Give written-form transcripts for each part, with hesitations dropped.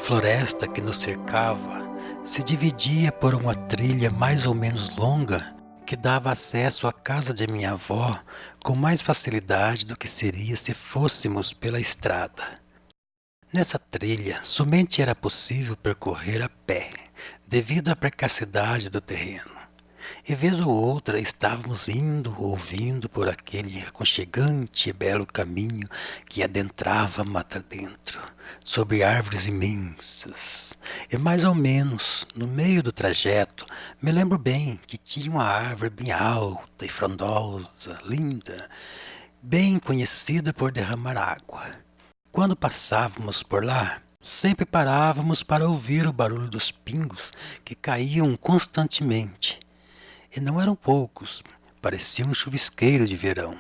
floresta que nos cercava se dividia por uma trilha mais ou menos longa que dava acesso à casa de minha avó com mais facilidade do que seria se fôssemos pela estrada. Nessa trilha, somente era possível percorrer a pé, devido à precacidade do terreno. E vez ou outra estávamos indo ou vindo por aquele aconchegante e belo caminho que adentrava mata dentro, sob árvores imensas. E mais ou menos, no meio do trajeto, me lembro bem que tinha uma árvore bem alta e frondosa, linda, bem conhecida por derramar água. Quando passávamos por lá, sempre parávamos para ouvir o barulho dos pingos que caíam constantemente. E não eram poucos, parecia um chuvisqueiro de verão.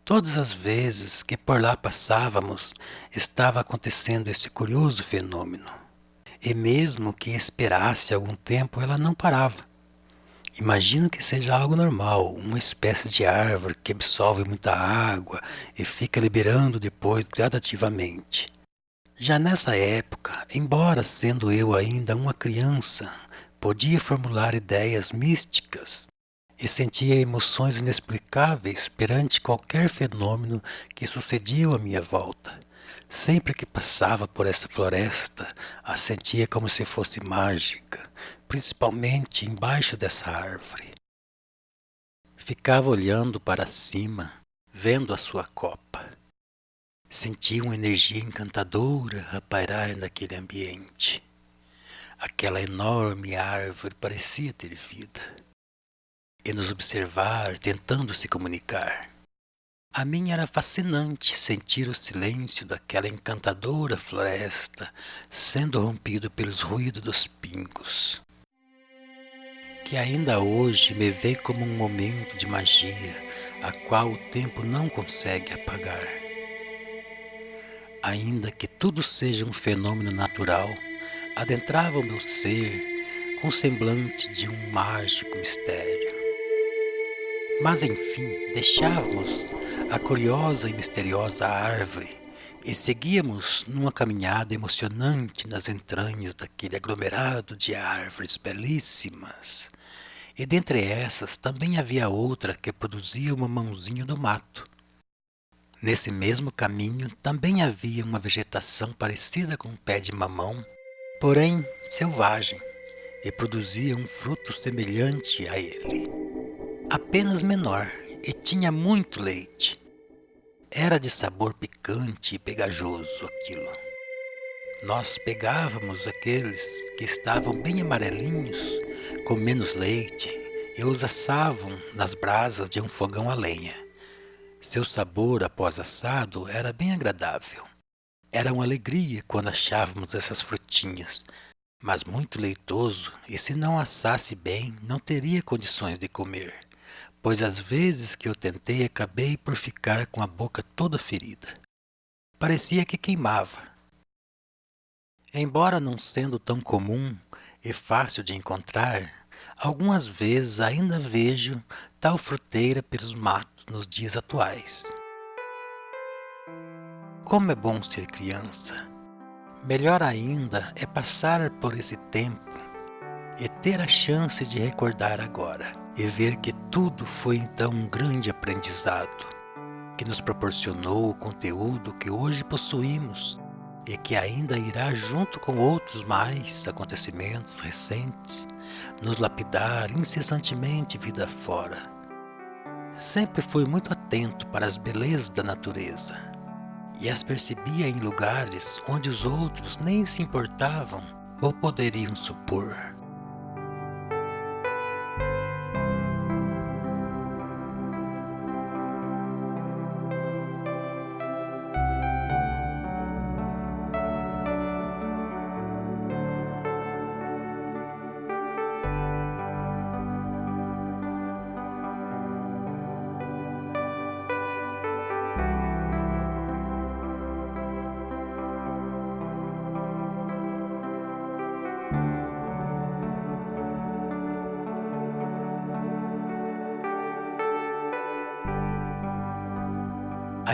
Todas as vezes que por lá passávamos, estava acontecendo esse curioso fenômeno. E mesmo que esperasse algum tempo, ela não parava. Imagino que seja algo normal, uma espécie de árvore que absorve muita água e fica liberando depois gradativamente. Já nessa época, embora sendo eu ainda uma criança, podia formular ideias místicas e sentia emoções inexplicáveis perante qualquer fenômeno que sucedia à minha volta. Sempre que passava por essa floresta, a sentia como se fosse mágica, principalmente embaixo dessa árvore. Ficava olhando para cima, vendo a sua copa. Sentia uma energia encantadora a pairar naquele ambiente. Aquela enorme árvore parecia ter vida e nos observar tentando se comunicar. A mim era fascinante sentir o silêncio daquela encantadora floresta sendo rompido pelos ruídos dos pingos, que ainda hoje me vê como um momento de magia, a qual o tempo não consegue apagar. Ainda que tudo seja um fenômeno natural, adentrava o meu ser com o semblante de um mágico mistério. Mas enfim, deixávamos a curiosa e misteriosa árvore e seguíamos numa caminhada emocionante nas entranhas daquele aglomerado de árvores belíssimas. E dentre essas também havia outra que produzia uma mãozinha do mato. Nesse mesmo caminho também havia uma vegetação parecida com um pé de mamão, porém selvagem, e produzia um fruto semelhante a ele, apenas menor, e tinha muito leite. Era de sabor picante e pegajoso aquilo. Nós pegávamos aqueles que estavam bem amarelinhos, com menos leite, e os assavam nas brasas de um fogão a lenha. Seu sabor após assado era bem agradável. Era uma alegria quando achávamos essas frutinhas, mas muito leitoso, e se não assasse bem, não teria condições de comer, pois as vezes que eu tentei acabei por ficar com a boca toda ferida. Parecia que queimava. Embora não sendo tão comum e fácil de encontrar, algumas vezes ainda vejo tal fruteira pelos matos nos dias atuais. Como é bom ser criança! Melhor ainda é passar por esse tempo e ter a chance de recordar agora e ver que tudo foi então um grande aprendizado que nos proporcionou o conteúdo que hoje possuímos e que ainda irá, junto com outros mais acontecimentos recentes, nos lapidar incessantemente vida fora. Sempre fui muito atento para as belezas da natureza e as percebia em lugares onde os outros nem se importavam ou poderiam supor.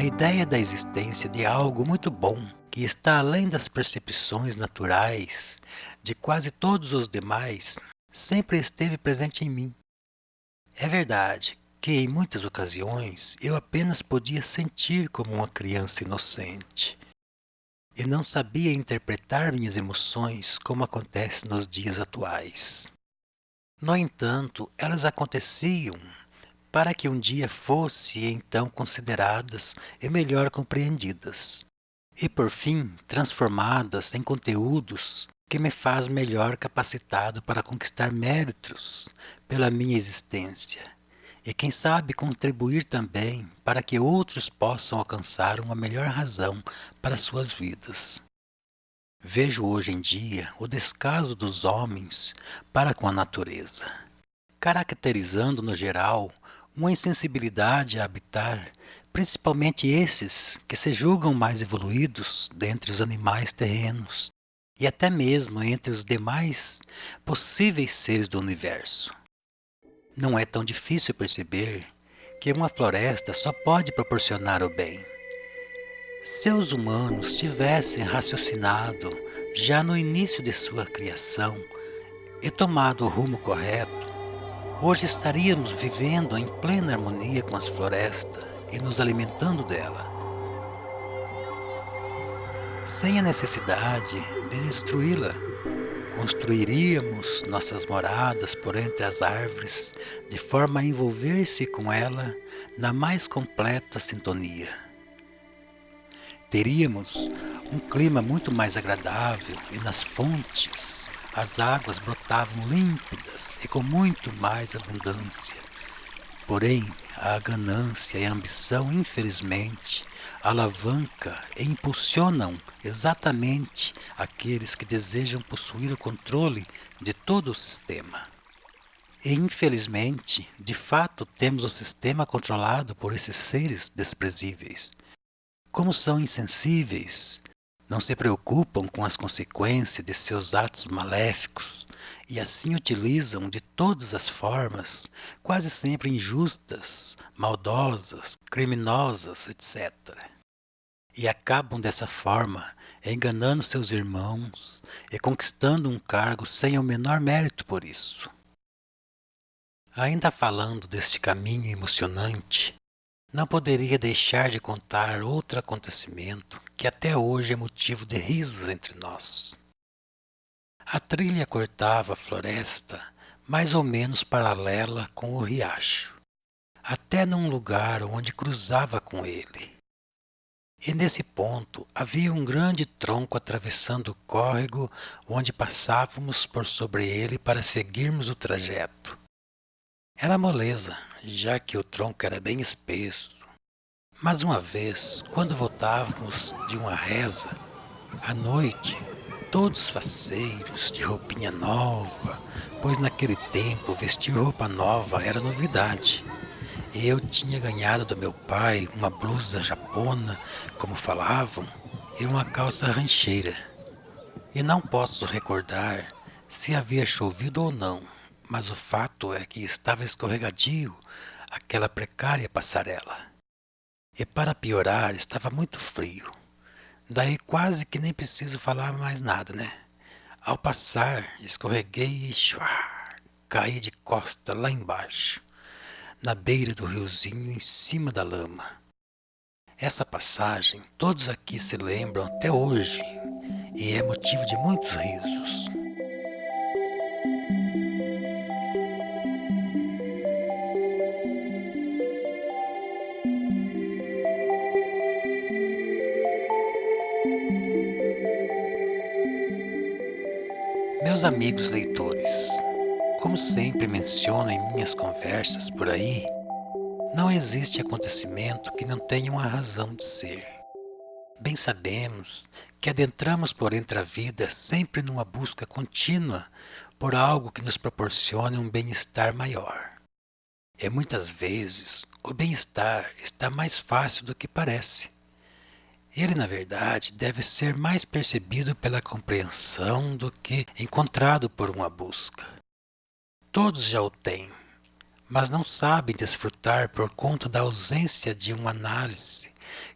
A ideia da existência de algo muito bom, que está além das percepções naturais de quase todos os demais, sempre esteve presente em mim. É verdade que em muitas ocasiões eu apenas podia sentir como uma criança inocente e não sabia interpretar minhas emoções como acontece nos dias atuais. No entanto, elas aconteciam para que um dia fossem então consideradas e melhor compreendidas, e por fim transformadas em conteúdos que me faz melhor capacitado para conquistar méritos pela minha existência, e quem sabe contribuir também para que outros possam alcançar uma melhor razão para suas vidas. Vejo hoje em dia o descaso dos homens para com a natureza, caracterizando no geral uma insensibilidade a habitar, principalmente esses que se julgam mais evoluídos dentre os animais terrenos e até mesmo entre os demais possíveis seres do universo. Não é tão difícil perceber que uma floresta só pode proporcionar o bem. Se os humanos tivessem raciocinado já no início de sua criação e tomado o rumo correto, hoje estaríamos vivendo em plena harmonia com as florestas e nos alimentando dela, sem a necessidade de destruí-la. Construiríamos nossas moradas por entre as árvores, de forma a envolver-se com ela na mais completa sintonia. Teríamos um clima muito mais agradável e nas fontes as águas brotavam límpidas e com muito mais abundância. Porém, a ganância e a ambição, infelizmente, alavanca e impulsionam exatamente aqueles que desejam possuir o controle de todo o sistema. E, infelizmente, de fato, temos o sistema controlado por esses seres desprezíveis. Como são insensíveis, não se preocupam com as consequências de seus atos maléficos e assim utilizam de todas as formas, quase sempre injustas, maldosas, criminosas, etc. E acabam dessa forma enganando seus irmãos e conquistando um cargo sem o menor mérito por isso. Ainda falando deste caminho emocionante, não poderia deixar de contar outro acontecimento que até hoje é motivo de risos entre nós. A trilha cortava a floresta mais ou menos paralela com o riacho, até num lugar onde cruzava com ele. E nesse ponto havia um grande tronco atravessando o córrego onde passávamos por sobre ele para seguirmos o trajeto. Era moleza, já que o tronco era bem espesso. Mas uma vez, quando voltávamos de uma reza, à noite, todos faceiros, de roupinha nova, pois naquele tempo vestir roupa nova era novidade. E eu tinha ganhado do meu pai uma blusa japona, como falavam, e uma calça rancheira. E não posso recordar se havia chovido ou não, mas o fato é que estava escorregadio aquela precária passarela. E para piorar, estava muito frio. Daí quase que nem preciso falar mais nada, né? Ao passar, escorreguei e caí de costa lá embaixo, na beira do riozinho em cima da lama. Essa passagem todos aqui se lembram até hoje e é motivo de muitos risos. Meus amigos leitores, como sempre menciono em minhas conversas por aí, não existe acontecimento que não tenha uma razão de ser. Bem sabemos que adentramos por entre a vida sempre numa busca contínua por algo que nos proporcione um bem-estar maior. E muitas vezes o bem-estar está mais fácil do que parece. Ele, na verdade, deve ser mais percebido pela compreensão do que encontrado por uma busca. Todos já o têm, mas não sabem desfrutar por conta da ausência de uma análise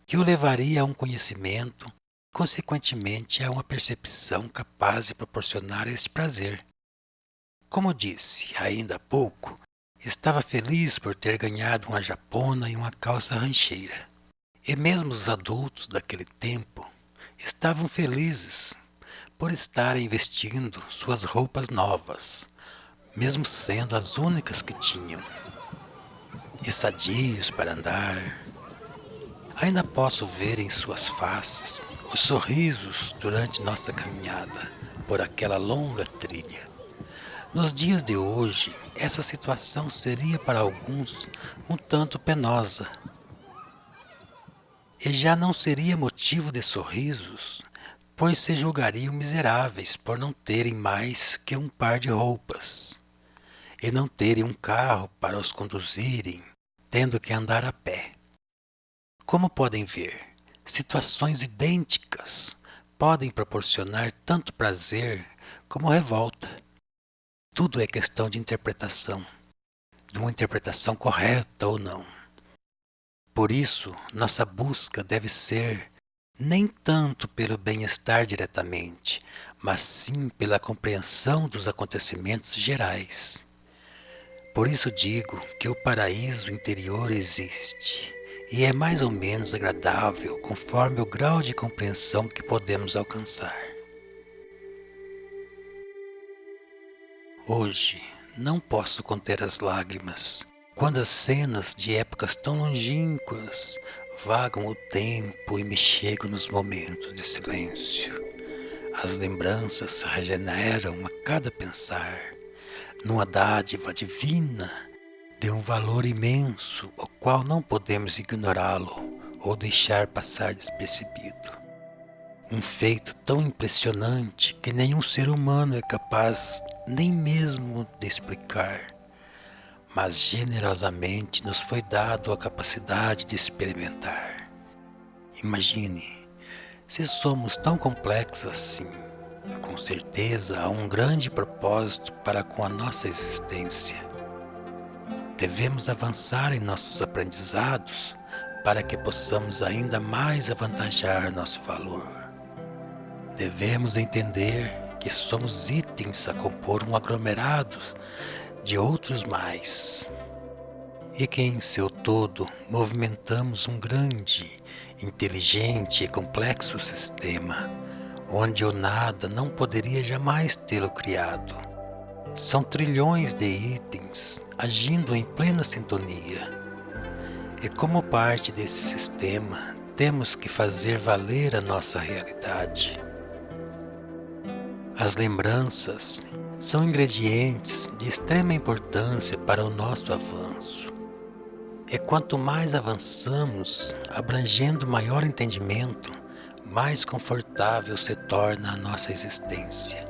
que o levaria a um conhecimento, consequentemente a uma percepção capaz de proporcionar esse prazer. Como disse ainda há pouco, estava feliz por ter ganhado uma japona e uma calça rancheira. E mesmo os adultos daquele tempo estavam felizes por estarem vestindo suas roupas novas, mesmo sendo as únicas que tinham, e sadios para andar. Ainda posso ver em suas faces os sorrisos durante nossa caminhada por aquela longa trilha. Nos dias de hoje, essa situação seria para alguns um tanto penosa, e já não seria motivo de sorrisos, pois se julgariam miseráveis por não terem mais que um par de roupas, e não terem um carro para os conduzirem, tendo que andar a pé. Como podem ver, situações idênticas podem proporcionar tanto prazer como revolta. Tudo é questão de interpretação, de uma interpretação correta ou não. Por isso, nossa busca deve ser nem tanto pelo bem-estar diretamente, mas sim pela compreensão dos acontecimentos gerais. Por isso digo que o paraíso interior existe, e é mais ou menos agradável conforme o grau de compreensão que podemos alcançar. Hoje, não posso conter as lágrimas, quando as cenas de épocas tão longínquas vagam o tempo e me chegam nos momentos de silêncio. As lembranças se regeneram a cada pensar, numa dádiva divina de um valor imenso, o qual não podemos ignorá-lo ou deixar passar despercebido. Um feito tão impressionante que nenhum ser humano é capaz nem mesmo de explicar, mas generosamente nos foi dado a capacidade de experimentar. Imagine, se somos tão complexos assim, com certeza há um grande propósito para com a nossa existência. Devemos avançar em nossos aprendizados para que possamos ainda mais avantajar nosso valor. Devemos entender que somos itens a compor um aglomerado de outros mais, e que em seu todo movimentamos um grande, inteligente e complexo sistema, onde o nada não poderia jamais tê-lo criado. São trilhões de itens agindo em plena sintonia, e como parte desse sistema, temos que fazer valer a nossa realidade. As lembranças são ingredientes de extrema importância para o nosso avanço. E quanto mais avançamos, abrangendo maior entendimento, mais confortável se torna a nossa existência,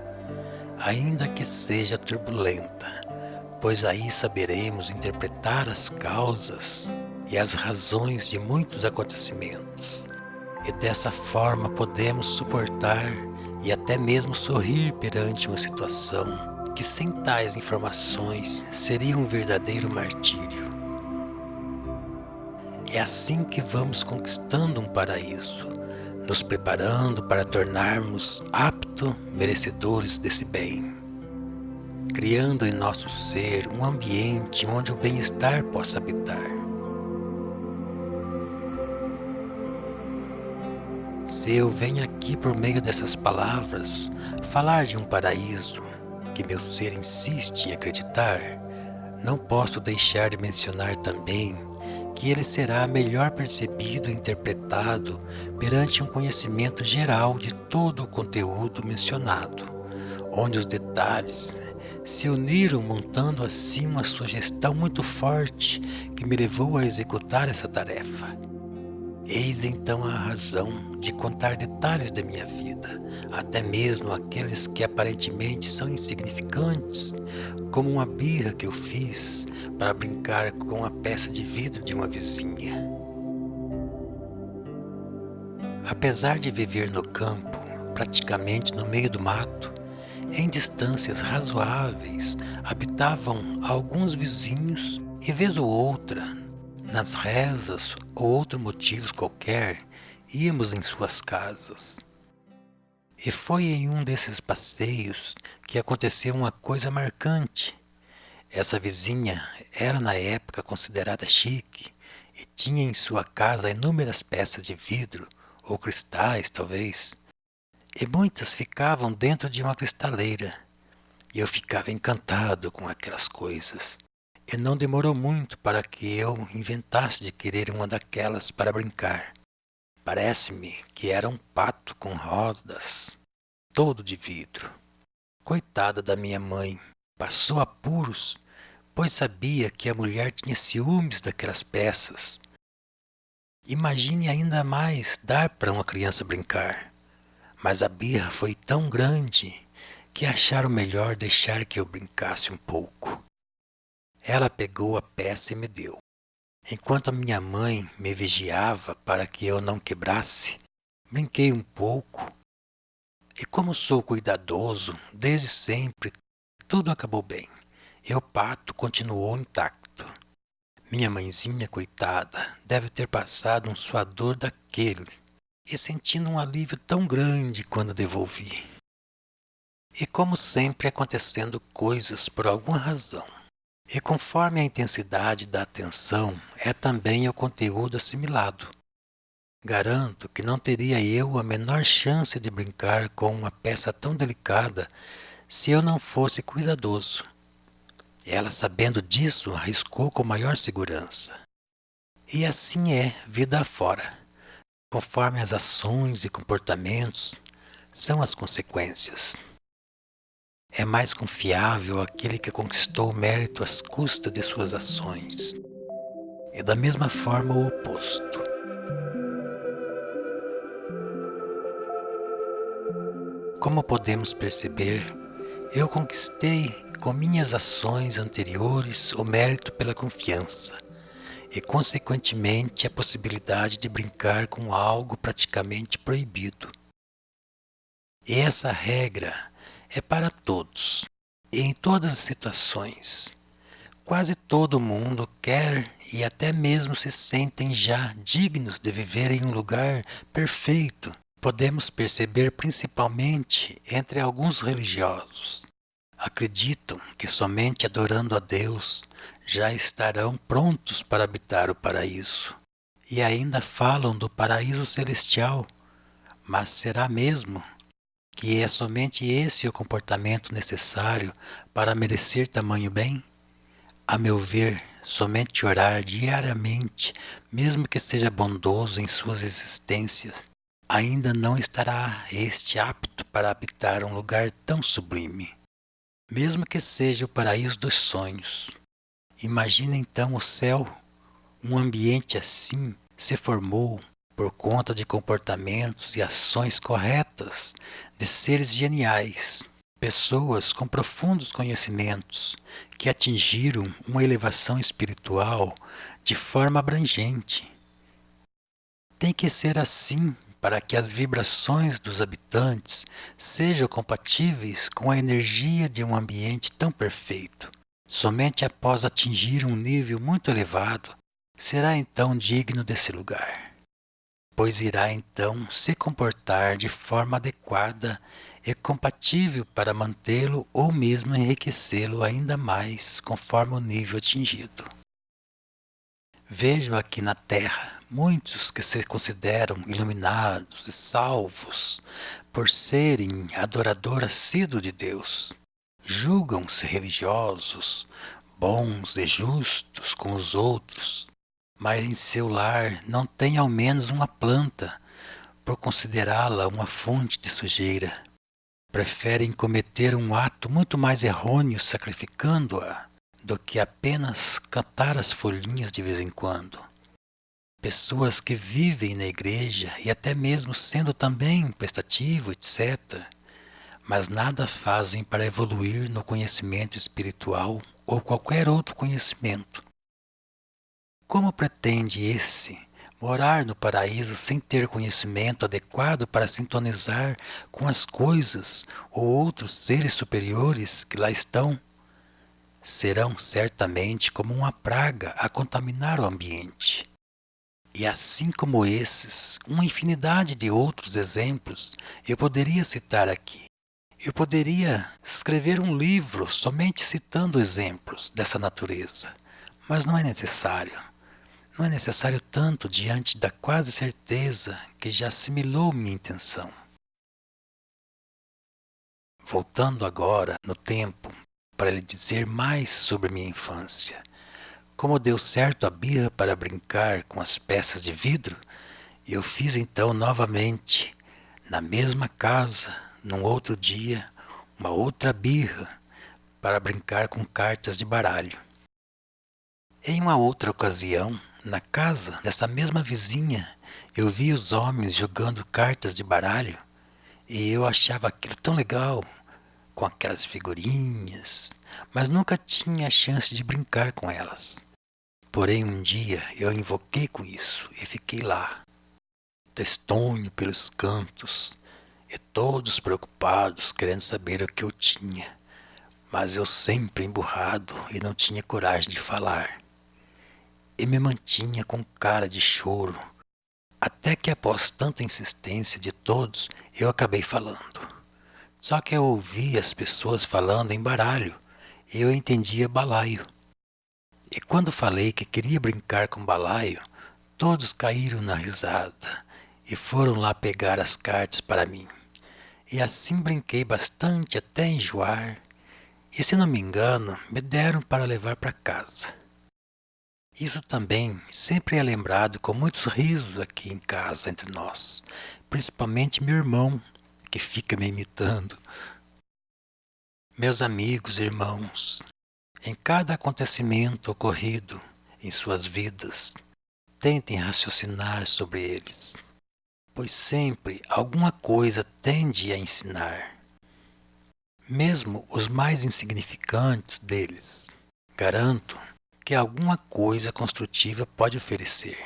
ainda que seja turbulenta, pois aí saberemos interpretar as causas e as razões de muitos acontecimentos, e dessa forma podemos suportar e até mesmo sorrir perante uma situação que sem tais informações seria um verdadeiro martírio. É assim que vamos conquistando um paraíso, nos preparando para tornarmos aptos merecedores desse bem, criando em nosso ser um ambiente onde o bem-estar possa habitar. Se eu venho aqui por meio dessas palavras falar de um paraíso que meu ser insiste em acreditar, não posso deixar de mencionar também que ele será melhor percebido e interpretado perante um conhecimento geral de todo o conteúdo mencionado, onde os detalhes se uniram montando assim uma sugestão muito forte que me levou a executar essa tarefa. Eis então a razão de contar detalhes da minha vida, até mesmo aqueles que aparentemente são insignificantes, como uma birra que eu fiz para brincar com a peça de vidro de uma vizinha. Apesar de viver no campo, praticamente no meio do mato, em distâncias razoáveis habitavam alguns vizinhos e vez ou outra, nas rezas ou outros motivos qualquer, íamos em suas casas. E foi em um desses passeios que aconteceu uma coisa marcante. Essa vizinha era na época considerada chique e tinha em sua casa inúmeras peças de vidro, ou cristais talvez, e muitas ficavam dentro de uma cristaleira. E eu ficava encantado com aquelas coisas. E não demorou muito para que eu inventasse de querer uma daquelas para brincar. Parece-me que era um pato com rodas, todo de vidro. Coitada da minha mãe, passou apuros, pois sabia que a mulher tinha ciúmes daquelas peças. Imagine ainda mais dar para uma criança brincar. Mas a birra foi tão grande que acharam melhor deixar que eu brincasse um pouco. Ela pegou a peça e me deu. Enquanto a minha mãe me vigiava para que eu não quebrasse, brinquei um pouco. E como sou cuidadoso, desde sempre, tudo acabou bem. E o pato continuou intacto. Minha mãezinha, coitada, deve ter passado um suador daquele, e sentindo um alívio tão grande quando devolvi. E como sempre acontecendo coisas por alguma razão. E conforme a intensidade da atenção, é também o conteúdo assimilado. Garanto que não teria eu a menor chance de brincar com uma peça tão delicada se eu não fosse cuidadoso. Ela, sabendo disso, arriscou com maior segurança. E assim é vida afora. Conforme as ações e comportamentos, são as consequências. É mais confiável aquele que conquistou o mérito às custas de suas ações. E da mesma forma o oposto. Como podemos perceber, eu conquistei com minhas ações anteriores o mérito pela confiança e, consequentemente, a possibilidade de brincar com algo praticamente proibido. E essa regra é para todos e em todas as situações. Quase todo mundo quer e até mesmo se sentem já dignos de viver em um lugar perfeito. Podemos perceber principalmente entre alguns religiosos. Acreditam que somente adorando a Deus já estarão prontos para habitar o paraíso. E ainda falam do paraíso celestial. Mas será mesmo que é somente esse o comportamento necessário para merecer tamanho bem? A meu ver, somente orar diariamente, mesmo que seja bondoso em suas existências, ainda não estará este apto para habitar um lugar tão sublime, mesmo que seja o paraíso dos sonhos. Imagina então o céu, um ambiente assim se formou por conta de comportamentos e ações corretas de seres geniais, pessoas com profundos conhecimentos que atingiram uma elevação espiritual de forma abrangente. Tem que ser assim para que as vibrações dos habitantes sejam compatíveis com a energia de um ambiente tão perfeito. Somente após atingir um nível muito elevado, será então digno desse lugar, pois irá então se comportar de forma adequada e compatível para mantê-lo ou mesmo enriquecê-lo ainda mais conforme o nível atingido. Vejo aqui na Terra muitos que se consideram iluminados e salvos por serem adorador assíduo de Deus. Julgam-se religiosos, bons e justos com os outros, mas em seu lar não tem ao menos uma planta, por considerá-la uma fonte de sujeira. Preferem cometer um ato muito mais errôneo sacrificando-a do que apenas cantar as folhinhas de vez em quando. Pessoas que vivem na igreja e até mesmo sendo também prestativo, etc., mas nada fazem para evoluir no conhecimento espiritual ou qualquer outro conhecimento. Como pretende esse morar no paraíso sem ter conhecimento adequado para sintonizar com as coisas ou outros seres superiores que lá estão? Serão certamente como uma praga a contaminar o ambiente. E assim como esses, uma infinidade de outros exemplos eu poderia citar aqui. Eu poderia escrever um livro somente citando exemplos dessa natureza, mas não é necessário. Não é necessário tanto diante da quase certeza que já assimilou minha intenção. Voltando agora no tempo para lhe dizer mais sobre minha infância. Como deu certo a birra para brincar com as peças de vidro, eu fiz então novamente, na mesma casa, num outro dia, uma outra birra para brincar com cartas de baralho. Em uma outra ocasião, na casa dessa mesma vizinha, eu vi os homens jogando cartas de baralho e eu achava aquilo tão legal, com aquelas figurinhas, mas nunca tinha a chance de brincar com elas. Porém, um dia eu invoquei com isso e fiquei lá, tristonho pelos cantos, e todos preocupados querendo saber o que eu tinha, mas eu sempre emburrado e não tinha coragem de falar. E me mantinha com cara de choro, até que após tanta insistência de todos, eu acabei falando. Só que eu ouvia as pessoas falando em baralho, e eu entendia balaio. E quando falei que queria brincar com balaio, todos caíram na risada e foram lá pegar as cartas para mim. E assim brinquei bastante até enjoar, e se não me engano, me deram para levar para casa. Isso também sempre é lembrado com muitos risos aqui em casa entre nós, principalmente meu irmão, que fica me imitando. Meus amigos e irmãos, em cada acontecimento ocorrido em suas vidas, tentem raciocinar sobre eles, pois sempre alguma coisa tende a ensinar, mesmo os mais insignificantes deles. Garanto que alguma coisa construtiva pode oferecer.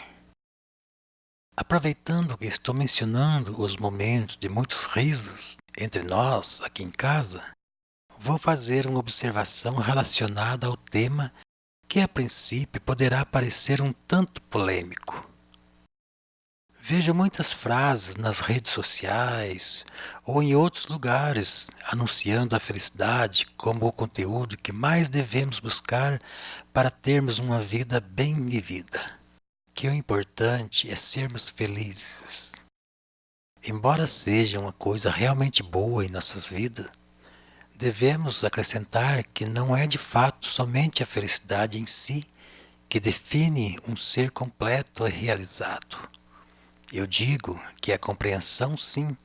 Aproveitando que estou mencionando os momentos de muitos risos entre nós aqui em casa, vou fazer uma observação relacionada ao tema que a princípio poderá parecer um tanto polêmico. Vejo muitas frases nas redes sociais ou em outros lugares anunciando a felicidade como o conteúdo que mais devemos buscar para termos uma vida bem vivida. Que o importante é sermos felizes. Embora seja uma coisa realmente boa em nossas vidas, devemos acrescentar que não é de fato somente a felicidade em si que define um ser completo e realizado. Eu digo que a compreensão, sim,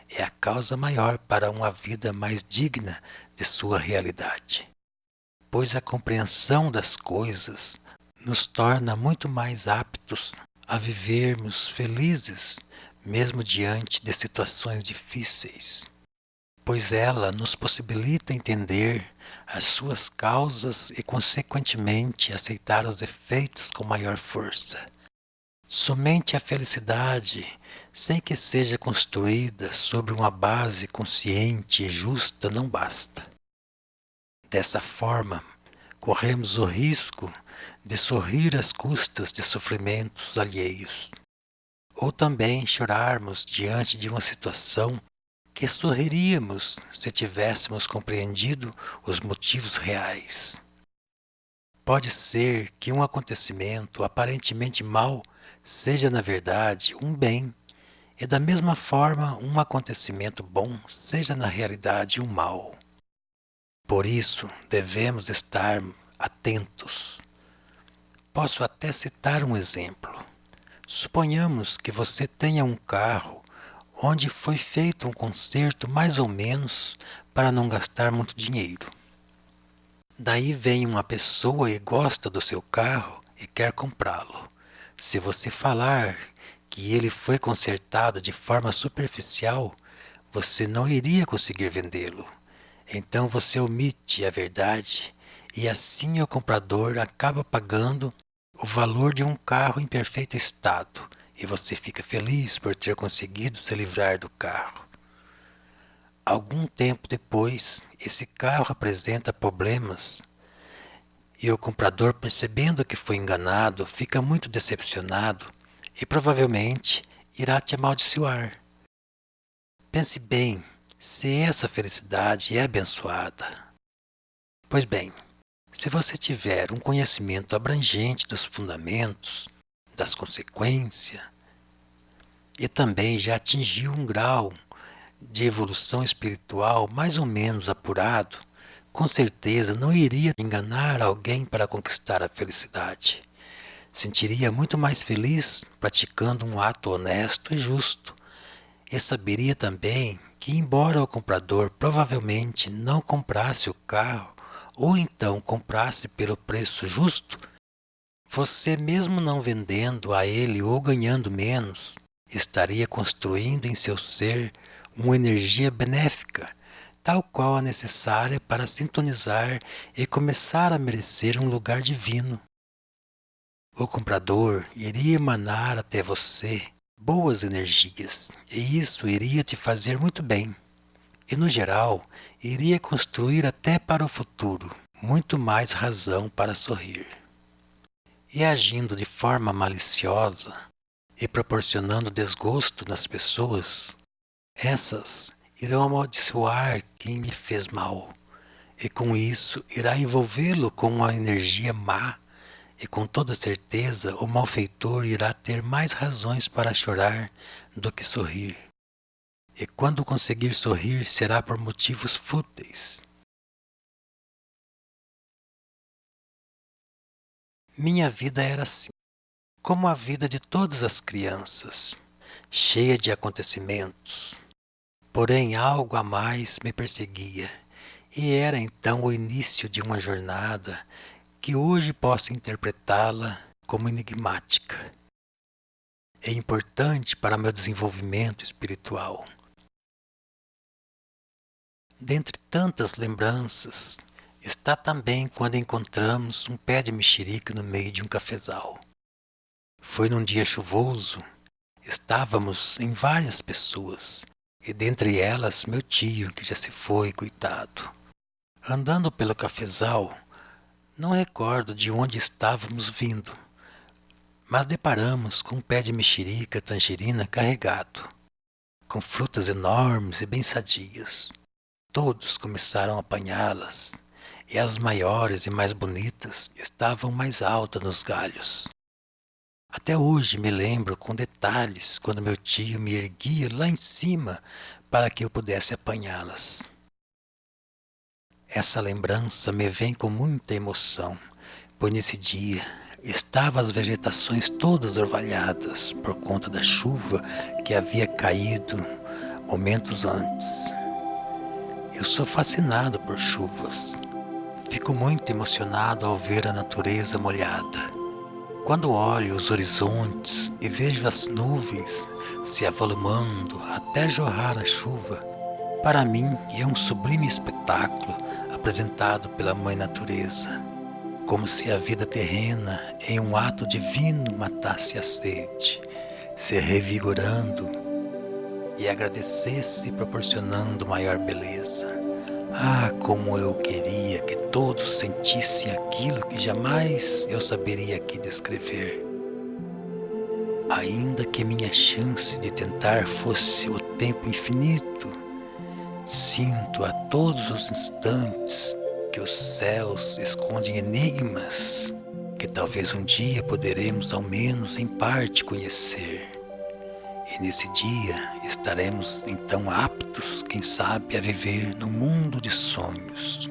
é a causa maior para uma vida mais digna de sua realidade, pois a compreensão das coisas nos torna muito mais aptos a vivermos felizes, mesmo diante de situações difíceis, pois ela nos possibilita entender as suas causas e, consequentemente, aceitar os efeitos com maior força. Somente a felicidade, sem que seja construída sobre uma base consciente e justa, não basta. Dessa forma, corremos o risco de sorrir às custas de sofrimentos alheios, ou também chorarmos diante de uma situação que sorriríamos se tivéssemos compreendido os motivos reais. Pode ser que um acontecimento aparentemente mau seja na verdade um bem, e da mesma forma um acontecimento bom seja na realidade um mal. Por isso devemos estar atentos. Posso até citar um exemplo. Suponhamos que você tenha um carro onde foi feito um conserto mais ou menos para não gastar muito dinheiro. Daí vem uma pessoa e gosta do seu carro e quer comprá-lo. Se você falar que ele foi consertado de forma superficial, você não iria conseguir vendê-lo. Então você omite a verdade e assim o comprador acaba pagando o valor de um carro em perfeito estado e você fica feliz por ter conseguido se livrar do carro. Algum tempo depois, esse carro apresenta problemas e o comprador, percebendo que foi enganado, fica muito decepcionado e provavelmente irá te amaldiçoar. Pense bem se essa felicidade é abençoada. Pois bem, se você tiver um conhecimento abrangente dos fundamentos, das consequências, e também já atingiu um grau de evolução espiritual mais ou menos apurado, com certeza não iria enganar alguém para conquistar a felicidade. Sentiria muito mais feliz praticando um ato honesto e justo, e saberia também que, embora o comprador provavelmente não comprasse o carro, ou então comprasse pelo preço justo, você, mesmo não vendendo a ele ou ganhando menos, estaria construindo em seu ser uma energia benéfica, tal qual a necessária para sintonizar e começar a merecer um lugar divino. O comprador iria emanar até você boas energias, e isso iria te fazer muito bem. E, no geral, iria construir até para o futuro muito mais razão para sorrir. E agindo de forma maliciosa e proporcionando desgosto nas pessoas, essas irão amaldiçoar quem lhe fez mal, e com isso irá envolvê-lo com uma energia má, e com toda certeza o malfeitor irá ter mais razões para chorar do que sorrir. E quando conseguir sorrir, será por motivos fúteis. Minha vida era assim, como a vida de todas as crianças, cheia de acontecimentos. Porém, algo a mais me perseguia, e era então o início de uma jornada que hoje posso interpretá-la como enigmática. É importante para meu desenvolvimento espiritual. Dentre tantas lembranças, está também quando encontramos um pé de mexerica no meio de um cafezal. Foi num dia chuvoso, estávamos em várias pessoas, e dentre elas meu tio, que já se foi, coitado. Andando pelo cafezal, não recordo de onde estávamos vindo, mas deparamos com um pé de mexerica tangerina carregado, com frutas enormes e bem sadias. Todos começaram a apanhá-las, e as maiores e mais bonitas estavam mais altas nos galhos. Até hoje me lembro com detalhes quando meu tio me erguia lá em cima para que eu pudesse apanhá-las. Essa lembrança me vem com muita emoção, pois nesse dia estavam as vegetações todas orvalhadas por conta da chuva que havia caído momentos antes. Eu sou fascinado por chuvas. Fico muito emocionado ao ver a natureza molhada. Quando olho os horizontes e vejo as nuvens se avolumando até jorrar a chuva, para mim é um sublime espetáculo apresentado pela Mãe Natureza, como se a vida terrena, em um ato divino, matasse a sede, se revigorando e agradecesse proporcionando maior beleza. Ah, como eu queria que todos sentissem aquilo que jamais eu saberia aqui descrever. Ainda que minha chance de tentar fosse o tempo infinito, sinto a todos os instantes que os céus escondem enigmas que talvez um dia poderemos ao menos em parte conhecer. E nesse dia estaremos então aptos, quem sabe, a viver num mundo de sonhos.